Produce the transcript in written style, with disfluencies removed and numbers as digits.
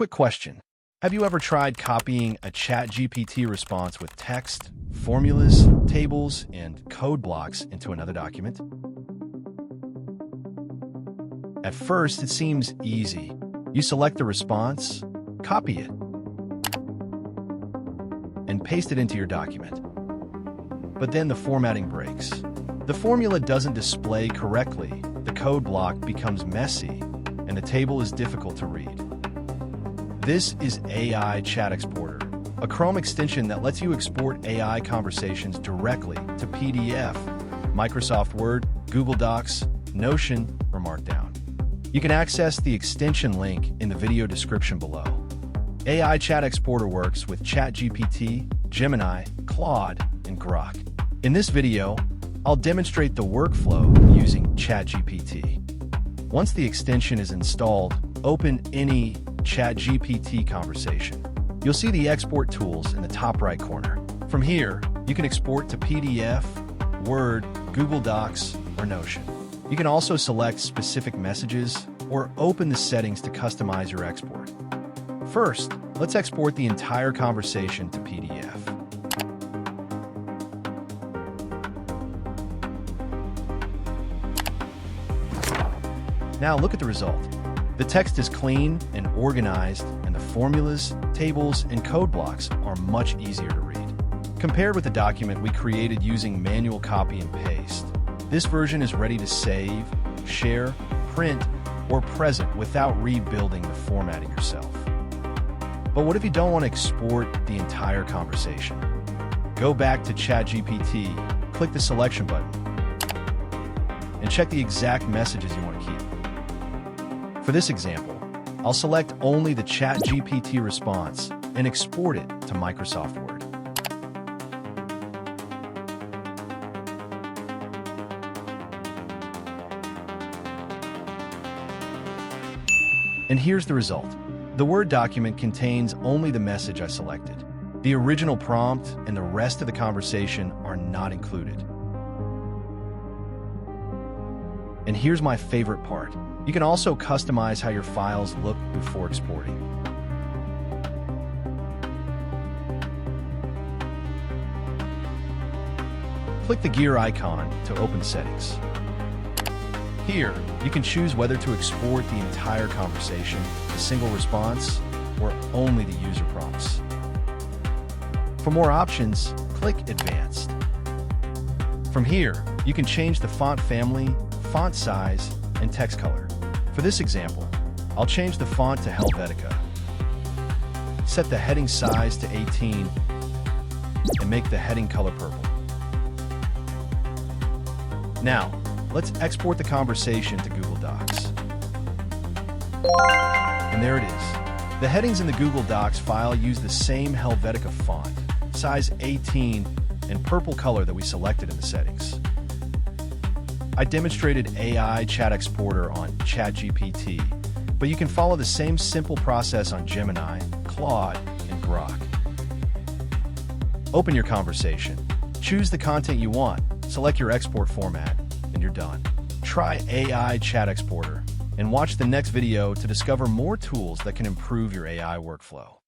Quick question. Have you ever tried copying a ChatGPT response with text, formulas, tables, and code blocks into another document? At first, it seems easy. You select the response, copy it, and paste it into your document. But then the formatting breaks. The formula doesn't display correctly, the code block becomes messy, and the table is difficult to read. This is AI Chat Exporter, a Chrome extension that lets you export AI conversations directly to PDF, Microsoft Word, Google Docs, Notion, or Markdown. You can access the extension link in the video description below. AI Chat Exporter works with ChatGPT, Gemini, Claude, and Grok. In this video, I'll demonstrate the workflow using ChatGPT. Once the extension is installed, open any ChatGPT conversation. You'll see the export tools in the top right corner. From here, you can export to PDF, Word, Google Docs, or Notion. You can also select specific messages or open the settings to customize your export. First, let's export the entire conversation to PDF. Now look at the result. The text is clean and organized, and the formulas, tables, and code blocks are much easier to read. Compared with the document we created using manual copy and paste, this version is ready to save, share, print, or present without rebuilding the formatting yourself. But what if you don't want to export the entire conversation? Go back to ChatGPT, click the selection button, and check the exact messages you want to keep. For this example, I'll select only the ChatGPT response and export it to Microsoft Word. And here's the result. The Word document contains only the message I selected. The original prompt and the rest of the conversation are not included. And here's my favorite part. You can also customize how your files look before exporting. Click the gear icon to open settings. Here, you can choose whether to export the entire conversation, a single response, or only the user prompts. For more options, click Advanced. From here, you can change the font family, font size, and text color. For this example, I'll change the font to Helvetica, set the heading size to 18, and make the heading color purple. Now, let's export the conversation to Google Docs. And there it is. The headings in the Google Docs file use the same Helvetica font, size 18, and purple color that we selected in the settings. I demonstrated AI Chat Exporter on ChatGPT, but you can follow the same simple process on Gemini, Claude, and Grok. Open your conversation, choose the content you want, select your export format, and you're done. Try AI Chat Exporter and watch the next video to discover more tools that can improve your AI workflow.